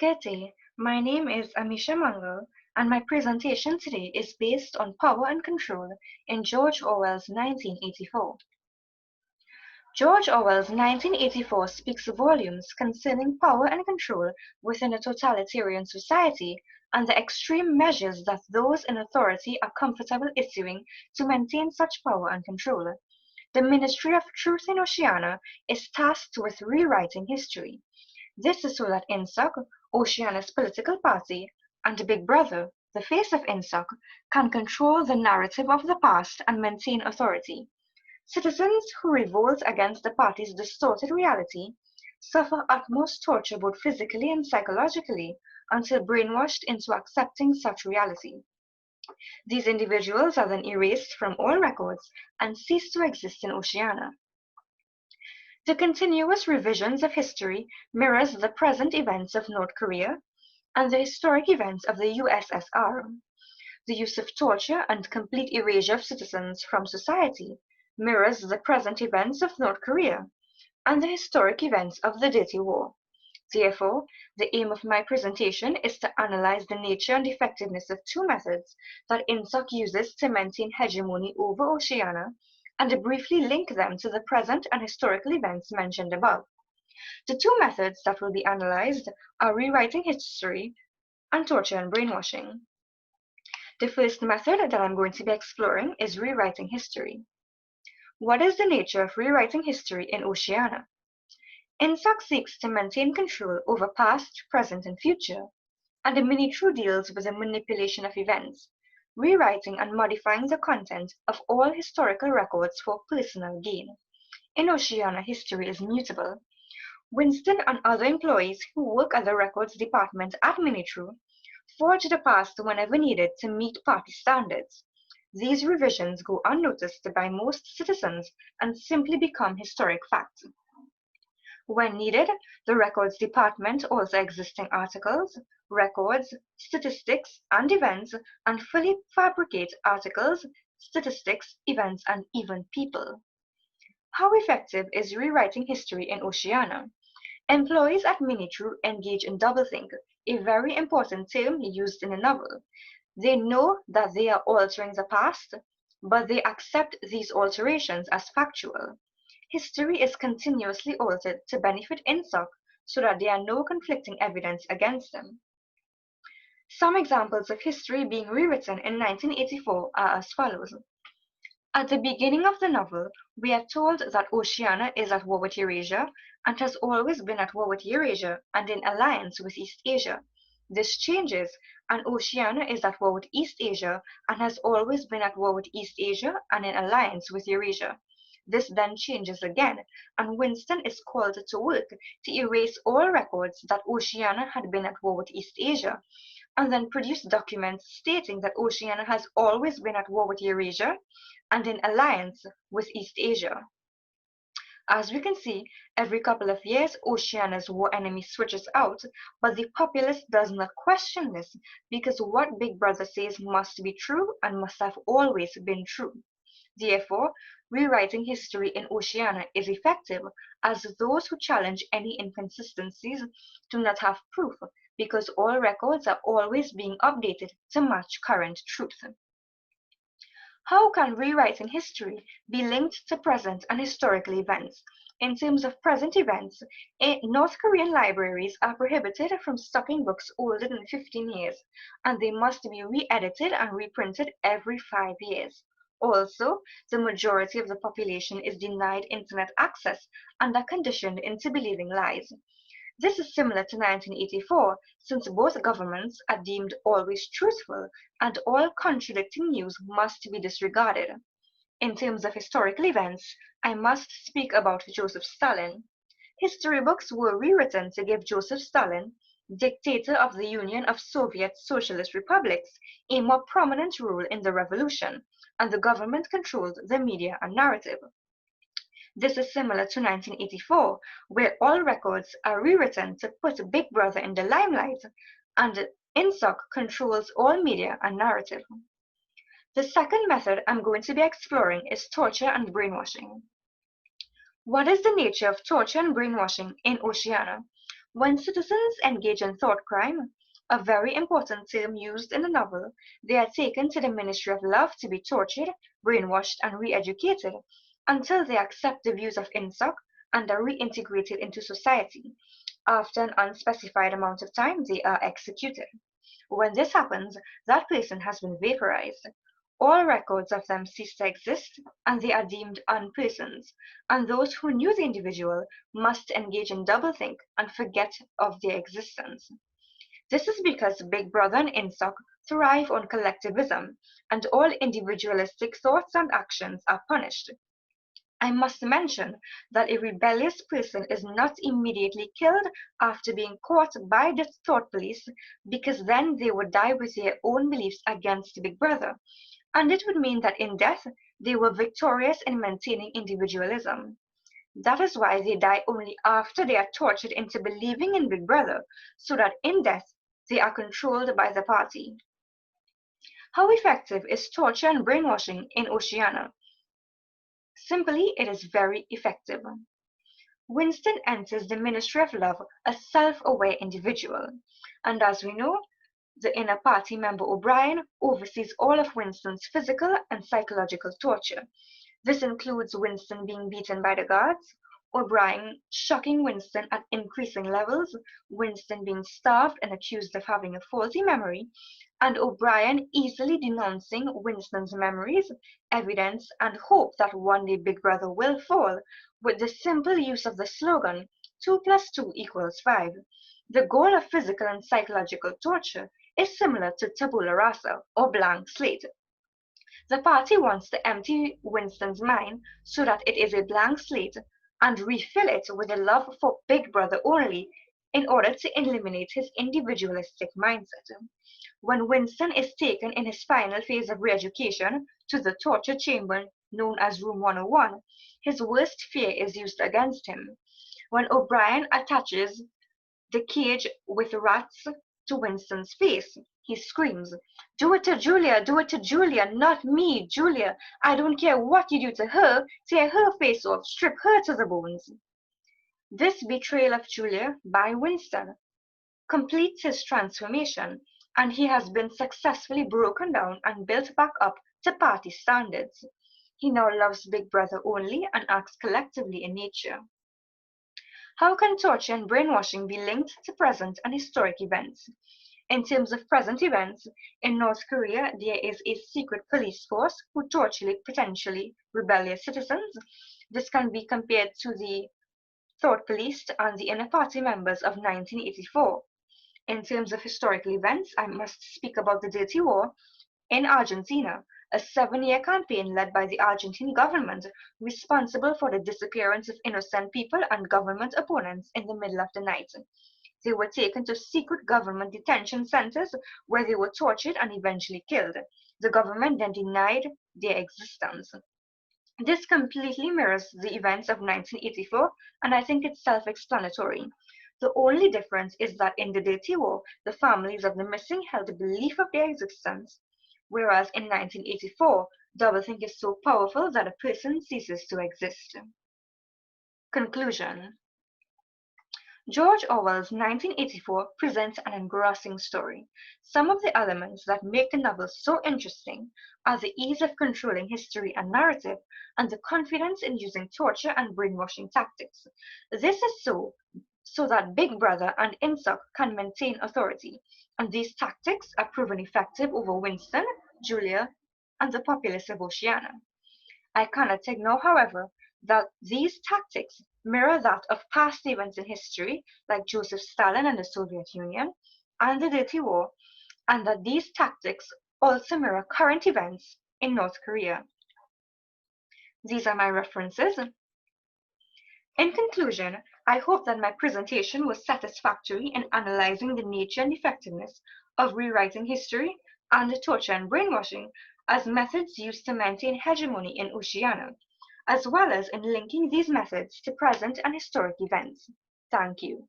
Namaskarte. My name is Amisha Mangal, and my presentation today is based on Power and Control in George Orwell's 1984. George Orwell's 1984 speaks volumes concerning power and control within a totalitarian society and the extreme measures that those in authority are comfortable issuing to maintain such power and control. The Ministry of Truth in Oceania is tasked with rewriting history. This is so that INSOC, Oceania's political party, and Big Brother, the face of INSOC, can control the narrative of the past and maintain authority. Citizens who revolt against the party's distorted reality suffer utmost torture both physically and psychologically until brainwashed into accepting such reality. These individuals are then erased from all records and cease to exist in Oceania. The continuous revisions of history mirrors the present events of North Korea and the historic events of the USSR. The use of torture and complete erasure of citizens from society mirrors the present events of North Korea and the historic events of the Dirty War. Therefore, the aim of my presentation is to analyze the nature and effectiveness of two methods that INSOC uses to maintain hegemony over Oceania and to briefly link them to the present and historical events mentioned above. The two methods that will be analyzed are rewriting history and torture and brainwashing. The first method that I'm going to be exploring is rewriting history. What is the nature of rewriting history in Oceania? INSOC seeks to maintain control over past, present, and future, and the mini-true deals with the manipulation of events, rewriting and modifying the content of all historical records for personal gain. In Oceania, history is mutable. Winston and other employees who work at the records department at Minitrue forge the past whenever needed to meet party standards. These revisions go unnoticed by most citizens and simply become historic facts. When needed, the records department also existing articles, records, statistics, and events, and fully fabricate articles, statistics, events, and even people. How effective is rewriting history in Oceania? Employees at Minitrue engage in doublethink, a very important term used in a novel. They know that they are altering the past, but they accept these alterations as factual. History is continuously altered to benefit INSOC so that there are no conflicting evidence against them. Some examples of history being rewritten in 1984 are as follows. At the beginning of the novel, we are told that Oceania is at war with Eurasia and has always been at war with Eurasia and in alliance with East Asia. This changes, and Oceania is at war with East Asia and has always been at war with East Asia and in alliance with Eurasia. This then changes again, and Winston is called to work to erase all records that Oceania had been at war with East Asia, and then produce documents stating that Oceania has always been at war with Eurasia and in alliance with East Asia. As we can see, every couple of years Oceania's war enemy switches out, but the populace does not question this because what Big Brother says must be true and must have always been true. Therefore, rewriting history in Oceania is effective as those who challenge any inconsistencies do not have proof because all records are always being updated to match current truth. How can rewriting history be linked to present and historical events? In terms of present events, North Korean libraries are prohibited from stocking books older than 15 years, and they must be re-edited and reprinted every 5 years. Also, the majority of the population is denied internet access and are conditioned into believing lies. This is similar to 1984, since both governments are deemed always truthful and all contradicting news must be disregarded. In terms of historical events, I must speak about Joseph Stalin. History books were rewritten to give Joseph Stalin, dictator of the Union of Soviet Socialist Republics, a more prominent role in the revolution, and the government controlled the media and narrative. This is similar to 1984, where all records are rewritten to put Big Brother in the limelight, and INSOC controls all media and narrative. The second method I'm going to be exploring is torture and brainwashing. What is the nature of torture and brainwashing in Oceania? When citizens engage in thought crime, a very important term used in the novel, they are taken to the Ministry of Love to be tortured, brainwashed, and re-educated until they accept the views of INSOC and are reintegrated into society. After an unspecified amount of time, they are executed. When this happens, that person has been vaporized. All records of them cease to exist, and they are deemed unpersons, and those who knew the individual must engage in doublethink and forget of their existence. This is because Big Brother and INSOC thrive on collectivism, and all individualistic thoughts and actions are punished. I must mention that a rebellious person is not immediately killed after being caught by the thought police, because then they would die with their own beliefs against Big Brother, and it would mean that in death they were victorious in maintaining individualism. That is why they die only after they are tortured into believing in Big Brother, so that in death they are controlled by the party. How effective is torture and brainwashing in Oceania? Simply, it is very effective. Winston enters the Ministry of Love a self-aware individual, and as we know, the inner party member O'Brien oversees all of Winston's physical and psychological torture. This includes Winston being beaten by the guards, O'Brien shocking Winston at increasing levels, Winston being starved and accused of having a faulty memory, and O'Brien easily denouncing Winston's memories, evidence, and hope that one day Big Brother will fall, with the simple use of the slogan 2 plus 2 equals 5. The goal of physical and psychological torture is similar to tabula rasa, or blank slate. The party wants to empty Winston's mind so that it is a blank slate and refill it with a love for Big Brother only in order to eliminate his individualistic mindset. When Winston is taken in his final phase of re-education to the torture chamber known as Room 101, his worst fear is used against him. When O'Brien attaches the cage with rats to Winston's face, he screams, "Do it to Julia! Do it to Julia! Not me, Julia! I don't care what you do to her! Tear her face off! Strip her to the bones!" This betrayal of Julia by Winston completes his transformation, and he has been successfully broken down and built back up to party standards. He now loves Big Brother only and acts collectively in nature. How can torture and brainwashing be linked to present and historic events? In terms of present events, in North Korea there is a secret police force who torture potentially rebellious citizens. This can be compared to the thought police and the inner party members of 1984. In terms of historical events, I must speak about the Dirty War in Argentina, a 7-year campaign led by the Argentine government, responsible for the disappearance of innocent people and government opponents in the middle of the night. They were taken to secret government detention centers where they were tortured and eventually killed. The government then denied their existence. This completely mirrors the events of 1984, and I think it's self-explanatory. The only difference is that in the Dirty War, the families of the missing held the belief of their existence, whereas in 1984, doublethink is so powerful that a person ceases to exist. Conclusion. George Orwell's 1984 presents an engrossing story. Some of the elements that make the novel so interesting are the ease of controlling history and narrative, and the confidence in using torture and brainwashing tactics. This is so that Big Brother and INSOC can maintain authority, and these tactics are proven effective over Winston, Julia, and the populace of Oceania. I cannot ignore, however, that these tactics mirror that of past events in history, like Joseph Stalin and the Soviet Union, and the Dirty War, and that these tactics also mirror current events in North Korea. These are my references. In conclusion, I hope that my presentation was satisfactory in analyzing the nature and effectiveness of rewriting history and torture and brainwashing as methods used to maintain hegemony in Oceania, as well as in linking these methods to present and historic events. Thank you.